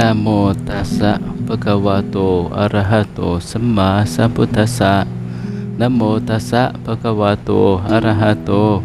Namo tassa bhagavato arahato samma sambuddhassa. Namo tassa bhagavato arahato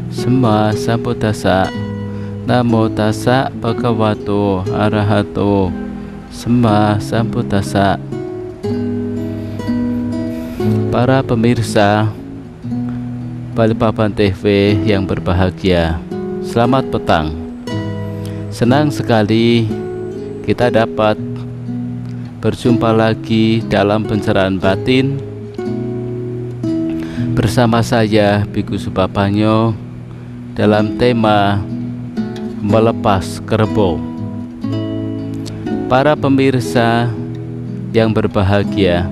samma sambuddhassa. Namo tassa bhagavato arahato samma sambuddhassa. Para pemirsa Balikpapan TV yang berbahagia, selamat petang. Senang sekali kita dapat berjumpa lagi dalam pencerahan batin bersama saya Biku Subapanyo dalam tema melepas kerbau. Para pemirsa yang berbahagia,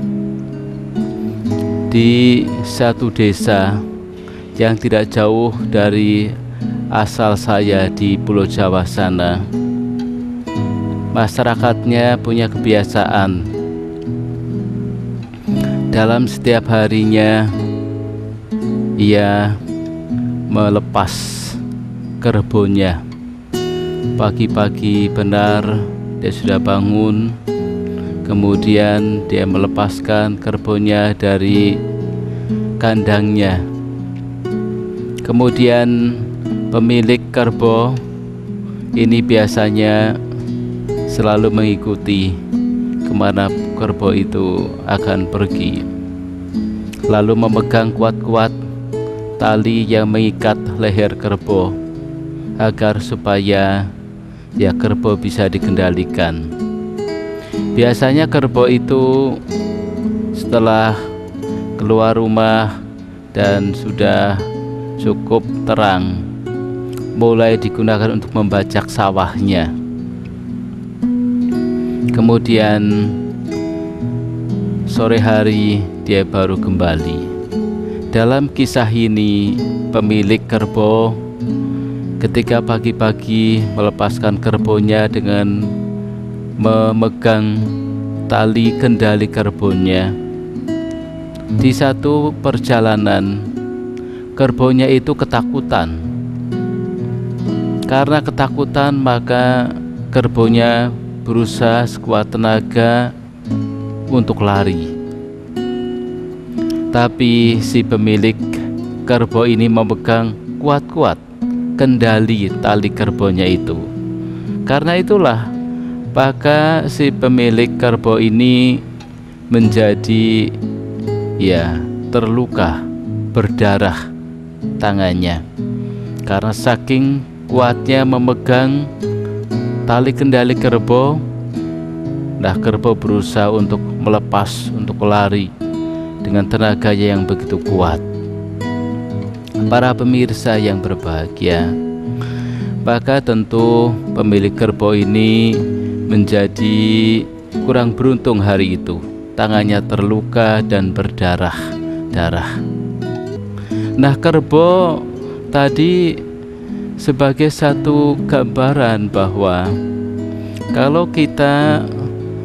di satu desa yang tidak jauh dari asal saya di Pulau Jawa sana, masyarakatnya punya kebiasaan dalam setiap harinya ia melepas kerbonya. Pagi-pagi benar dia sudah bangun, kemudian dia melepaskan kerbonya dari kandangnya. Kemudian pemilik kerbau ini biasanya selalu mengikuti kemana kerbau itu akan pergi, lalu memegang kuat-kuat tali yang mengikat leher kerbau agar supaya kerbau bisa dikendalikan. Biasanya kerbau itu setelah keluar rumah dan sudah cukup terang, mulai digunakan untuk membajak sawahnya. Kemudian sore hari dia baru kembali. Dalam kisah ini, pemilik kerbau ketika pagi-pagi melepaskan kerbaunya dengan memegang tali kendali kerbaunya. Di satu perjalanan, kerbaunya itu ketakutan. Karena ketakutan, maka kerbaunya berusaha sekuat tenaga untuk lari. Tapi si pemilik kerbau ini memegang kuat-kuat kendali tali kerbaunya itu. Karena itulah maka si pemilik kerbau ini menjadi terluka, berdarah tangannya karena saking kuatnya memegang tali kendali kerbau. Nah, kerbau berusaha untuk melepas, untuk lari dengan tenaganya yang begitu kuat. Para pemirsa yang berbahagia, maka tentu pemilik kerbau ini menjadi kurang beruntung hari itu. Tangannya terluka dan berdarah-darah. Nah, kerbau tadi sebagai satu gambaran bahwa kalau kita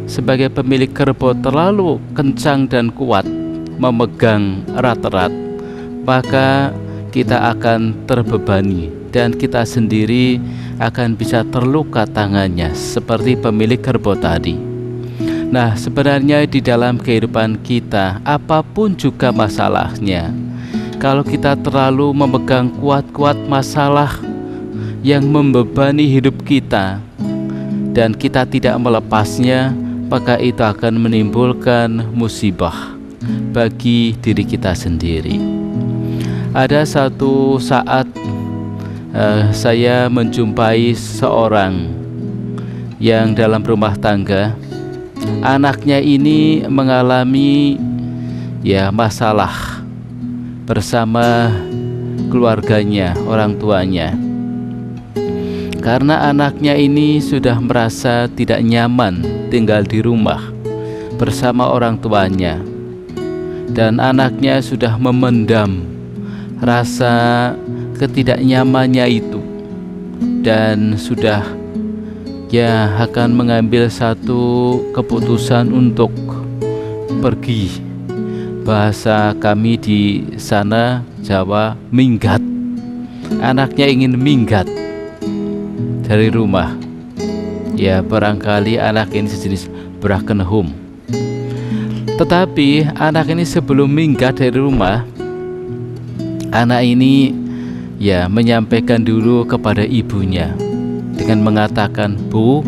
sebagai pemilik kerbau terlalu kencang dan kuat memegang erat-erat, maka kita akan terbebani dan kita sendiri akan bisa terluka tangannya seperti pemilik kerbau tadi. Nah, sebenarnya di dalam kehidupan kita, apapun juga masalahnya, kalau kita terlalu memegang kuat-kuat masalah yang membebani hidup kita dan kita tidak melepasnya, maka itu akan menimbulkan musibah bagi diri kita sendiri. Ada satu saat saya menjumpai seorang yang dalam rumah tangga. Anaknya ini mengalami masalah bersama keluarganya, orang tuanya. Karena anaknya ini sudah merasa tidak nyaman tinggal di rumah bersama orang tuanya, dan anaknya sudah memendam rasa ketidaknyamannya itu dan sudah akan mengambil satu keputusan untuk pergi. Bahasa kami di sana Jawa, minggat. Anaknya ingin minggat dari rumah. Ya, barangkali anak ini sejenis broken home. Tetapi anak ini sebelum minggat dari rumah, anak ini ya menyampaikan dulu kepada ibunya dengan mengatakan, "Bu,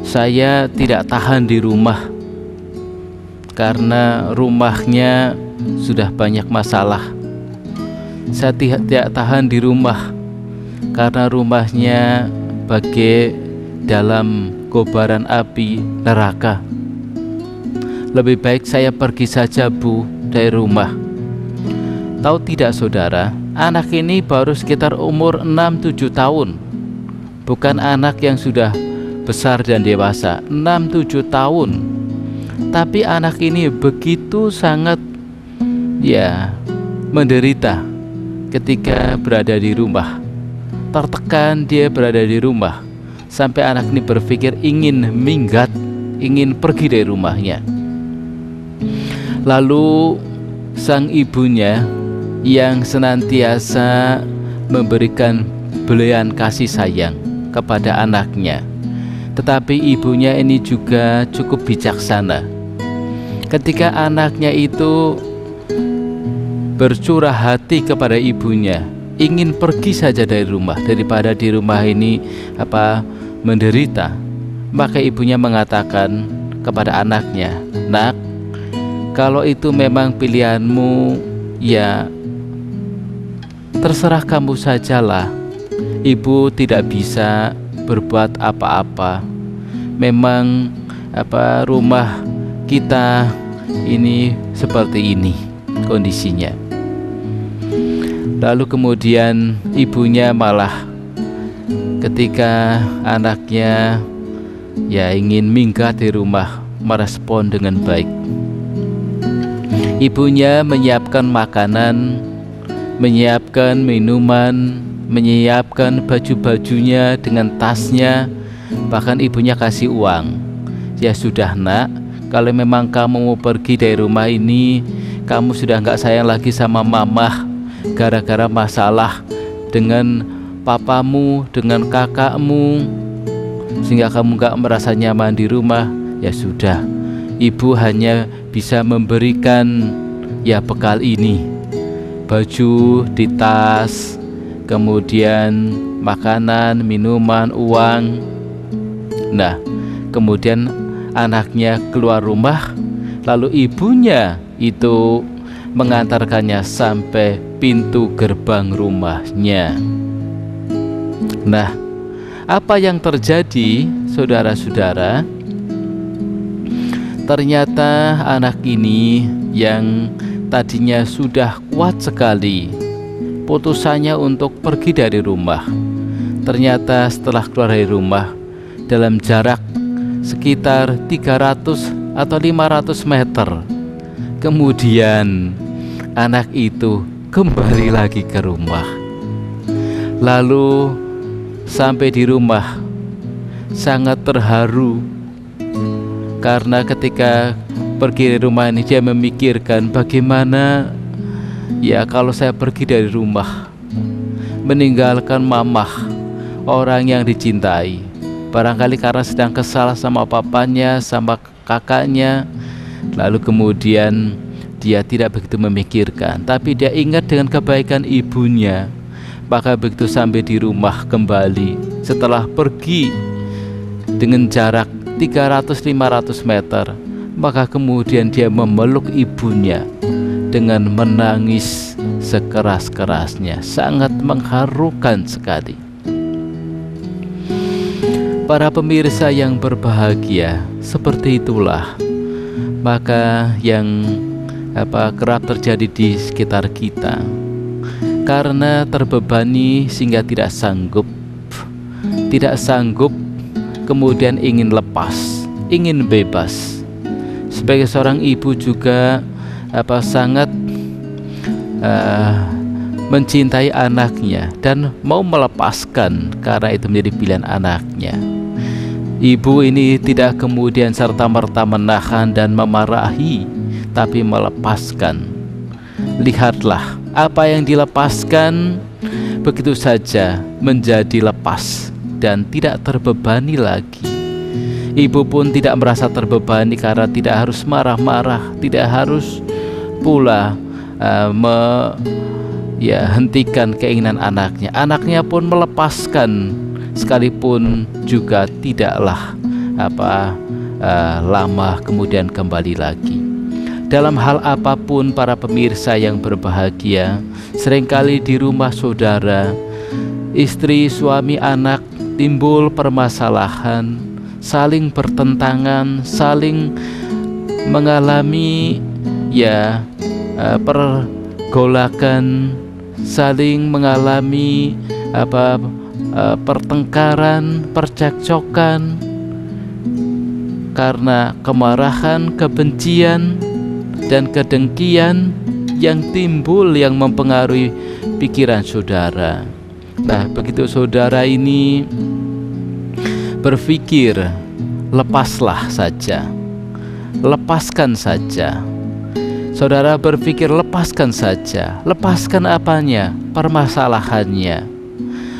saya tidak tahan di rumah karena rumahnya sudah banyak masalah. Saya tidak tahan di rumah karena rumahnya bagai dalam kobaran api neraka. Lebih baik saya pergi saja, Bu, dari rumah." Tahu tidak saudara, anak ini baru sekitar umur 6-7 tahun. Bukan anak yang sudah besar dan dewasa, 6-7 tahun. Tapi anak ini begitu sangat menderita ketika berada di rumah. Tertekan dia berada di rumah, sampai anak ini berpikir ingin minggat, ingin pergi dari rumahnya. Lalu sang ibunya yang senantiasa memberikan belayan kasih sayang kepada anaknya, tetapi ibunya ini juga cukup bijaksana. Ketika anaknya itu bercurah hati kepada ibunya, ingin pergi saja dari rumah daripada di rumah ini menderita, maka ibunya mengatakan kepada anaknya, "Nak, kalau itu memang pilihanmu, ya terserah kamu sajalah. Ibu tidak bisa berbuat apa-apa. Memang rumah kita ini seperti ini kondisinya." Lalu kemudian ibunya malah ketika anaknya ingin minggat di rumah, merespon dengan baik. Ibunya menyiapkan makanan, menyiapkan minuman, menyiapkan baju-bajunya dengan tasnya. Bahkan ibunya kasih uang. "Ya sudah, Nak, kalau memang kamu mau pergi dari rumah ini, kamu sudah gak sayang lagi sama mamah gara-gara masalah dengan papamu, dengan kakakmu, sehingga kamu gak merasa nyaman di rumah. Ya sudah, ibu hanya bisa memberikan bekal ini, baju di tas, kemudian makanan, minuman, uang." Nah, kemudian anaknya keluar rumah, lalu ibunya itu mengantarkannya sampai pintu gerbang rumahnya. Nah, apa yang terjadi, saudara-saudara? Ternyata anak ini yang tadinya sudah kuat sekali putusannya untuk pergi dari rumah, ternyata setelah keluar dari rumah dalam jarak sekitar 300 atau 500 meter, kemudian anak itu kembali lagi ke rumah. Lalu sampai di rumah sangat terharu, karena ketika pergi dari rumah ini dia memikirkan bagaimana kalau saya pergi dari rumah, meninggalkan mamah, orang yang dicintai. Barangkali karena sedang kesal sama papanya, sama kakaknya. Lalu kemudian dia tidak begitu memikirkan, tapi dia ingat dengan kebaikan ibunya. Maka begitu sampai di rumah kembali, setelah pergi dengan jarak 300-500 meter, maka kemudian dia memeluk ibunya dengan menangis sekeras-kerasnya. Sangat mengharukan sekali. Para pemirsa yang berbahagia, seperti itulah maka yang kerap terjadi di sekitar kita. Karena terbebani sehingga tidak sanggup, kemudian ingin lepas, ingin bebas. Sebagai seorang ibu juga sangat mencintai anaknya dan mau melepaskan, karena itu menjadi pilihan anaknya. Ibu ini tidak kemudian serta-merta menahan dan memarahi, tapi melepaskan. Lihatlah, apa yang dilepaskan begitu saja menjadi lepas dan tidak terbebani lagi. Ibu pun tidak merasa terbebani karena tidak harus marah-marah, tidak harus pula hentikan keinginan anaknya. Anaknya pun melepaskan, sekalipun juga tidaklah lama kemudian kembali lagi. Dalam hal apapun para pemirsa yang berbahagia, seringkali di rumah saudara, istri, suami, anak timbul permasalahan, saling bertentangan, saling mengalami pergolakan, saling mengalami pertengkaran, percekcokan karena kemarahan, kebencian, dan kedengkian yang timbul, yang mempengaruhi pikiran saudara. Nah, begitu saudara ini berpikir, lepaslah saja, lepaskan saja. Saudara berpikir, lepaskan saja. Lepaskan apanya? Permasalahannya.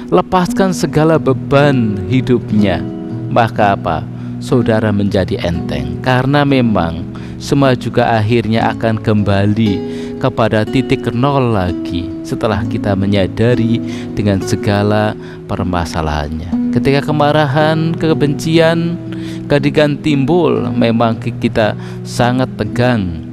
Lepaskan segala beban hidupnya. Maka apa? Saudara menjadi enteng, karena memang semua juga akhirnya akan kembali kepada titik nol lagi setelah kita menyadari dengan segala permasalahannya. Ketika kemarahan, kebencian ketika timbul, memang kita sangat tegang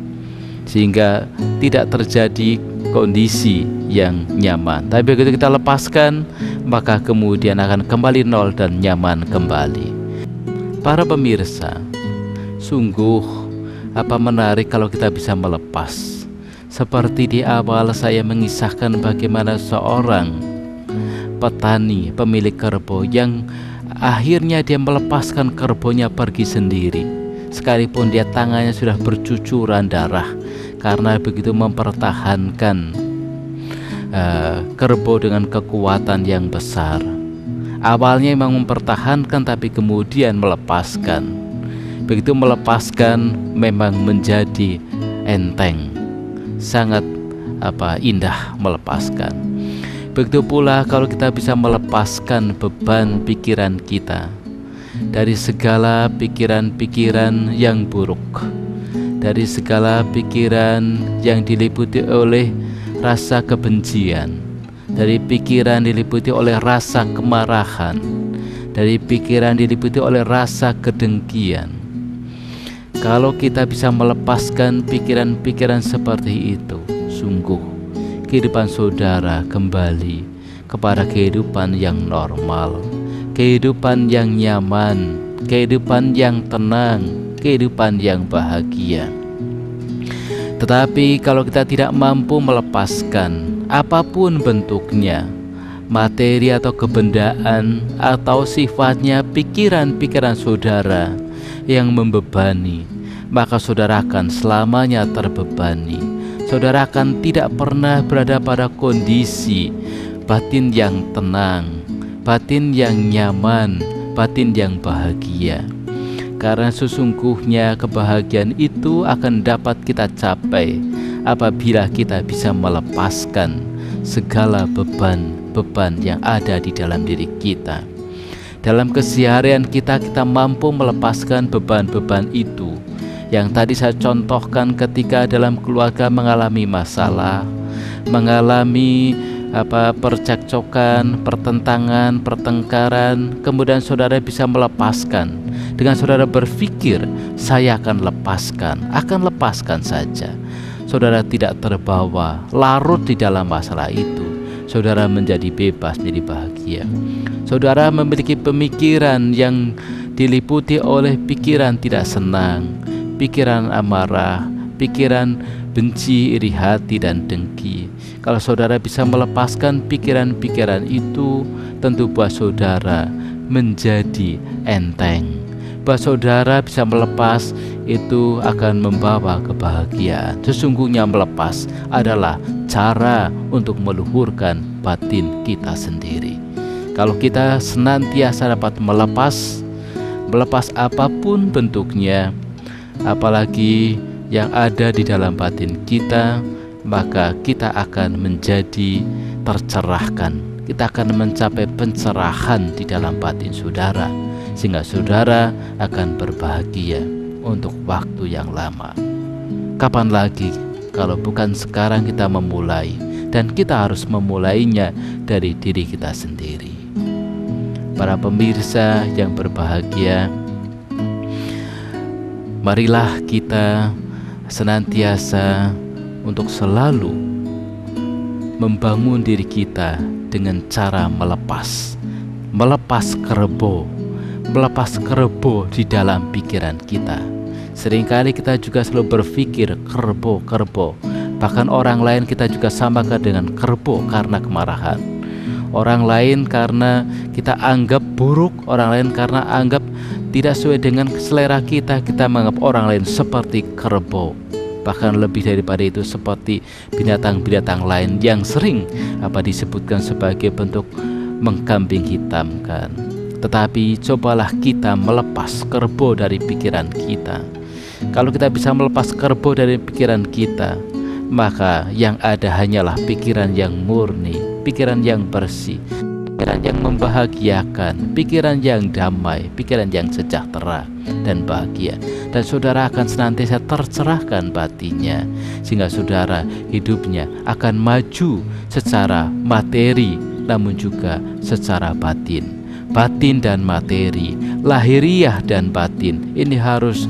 sehingga tidak terjadi kondisi yang nyaman. Tapi begitu kita lepaskan, maka kemudian akan kembali nol dan nyaman kembali. Para pemirsa, sungguh menarik kalau kita bisa melepas. Seperti di awal saya mengisahkan bagaimana seorang petani pemilik kerbau yang akhirnya dia melepaskan kerbaunya pergi sendiri, sekalipun dia tangannya sudah bercucuran darah karena begitu mempertahankan kerbau dengan kekuatan yang besar. Awalnya memang mempertahankan, tapi kemudian melepaskan. Begitu melepaskan, memang menjadi enteng, sangat indah melepaskan. Begitu pula kalau kita bisa melepaskan beban pikiran kita dari segala pikiran-pikiran yang buruk, dari segala pikiran yang diliputi oleh rasa kebencian, dari pikiran diliputi oleh rasa kemarahan, dari pikiran diliputi oleh rasa kedengkian. Kalau kita bisa melepaskan pikiran-pikiran seperti itu, sungguh kehidupan saudara kembali kepada kehidupan yang normal, kehidupan yang nyaman, kehidupan yang tenang, kehidupan yang bahagia. Tetapi kalau kita tidak mampu melepaskan apapun bentuknya, materi atau kebendaan atau sifatnya pikiran-pikiran saudara yang membebani, maka saudara akan selamanya terbebani. Saudara akan tidak pernah berada pada kondisi batin yang tenang, batin yang nyaman, batin yang bahagia. Karena sesungguhnya kebahagiaan itu akan dapat kita capai apabila kita bisa melepaskan segala beban-beban yang ada di dalam diri kita. Dalam keseharian kita mampu melepaskan beban-beban itu. Yang tadi saya contohkan, ketika dalam keluarga mengalami masalah, mengalami percekcokan, pertentangan, pertengkaran, kemudian saudara bisa melepaskan. Dengan saudara berpikir, saya akan lepaskan saja. Saudara tidak terbawa larut di dalam masalah itu. Saudara menjadi bebas, menjadi bahagia. Saudara memiliki pemikiran yang diliputi oleh pikiran tidak senang, pikiran amarah, pikiran benci, iri hati, dan dengki. Kalau saudara bisa melepaskan pikiran-pikiran itu, tentu buat saudara menjadi enteng. Buat saudara bisa melepas, itu akan membawa kebahagiaan. Sesungguhnya melepas adalah cara untuk meluhurkan batin kita sendiri. Kalau kita senantiasa dapat melepas apapun bentuknya, apalagi yang ada di dalam batin kita, maka kita akan menjadi tercerahkan. Kita akan mencapai pencerahan di dalam batin saudara. sehingga saudara akan berbahagia untuk waktu yang lama. Kapan lagi kalau bukan sekarang kita memulai, dan kita harus memulainya dari diri kita sendiri. Para pemirsa yang berbahagia, marilah kita senantiasa untuk selalu membangun diri kita dengan cara melepas kerbo di dalam pikiran kita. Seringkali kita juga selalu berpikir kerbo, bahkan orang lain kita juga samakan dengan kerbo karena kemarahan. Orang lain karena kita anggap buruk, orang lain karena anggap tidak sesuai dengan selera kita menganggap orang lain seperti kerbo. Bahkan lebih daripada itu, seperti binatang-binatang lain yang sering disebutkan sebagai bentuk mengkambing hitamkan. Tetapi cobalah kita melepas kerbo dari pikiran kita. Kalau kita bisa melepas kerbo dari pikiran kita, maka yang ada hanyalah pikiran yang murni, pikiran yang bersih, pikiran yang membahagiakan, pikiran yang damai, pikiran yang sejahtera dan bahagia. Dan saudara akan senantiasa tercerahkan batinnya, sehingga saudara hidupnya akan maju secara materi, namun juga secara batin. Batin dan materi, lahiriah dan batin, ini harus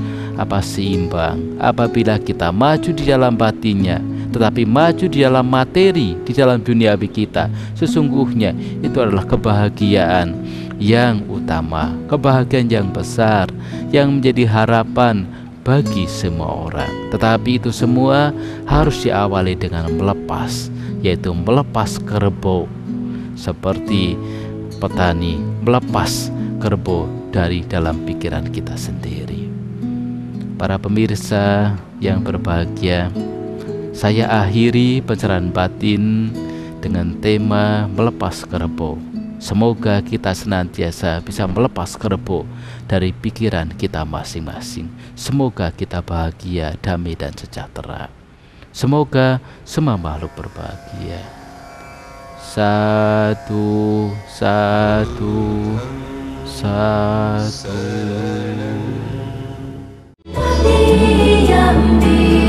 seimbang. Apabila kita maju di dalam batinnya, tetapi maju di dalam materi, di dalam duniawi kita, sesungguhnya itu adalah kebahagiaan yang utama, kebahagiaan yang besar, yang menjadi harapan bagi semua orang. Tetapi itu semua harus diawali dengan melepas, yaitu melepas kerbo, seperti petani melepas kerbo dari dalam pikiran kita sendiri. Para pemirsa yang berbahagia, saya akhiri pencerahan batin dengan tema melepas kerbo. Semoga kita senantiasa bisa melepas kerbo dari pikiran kita masing-masing. Semoga kita bahagia, damai dan sejahtera. Semoga semua makhluk berbahagia. Satu. Diam di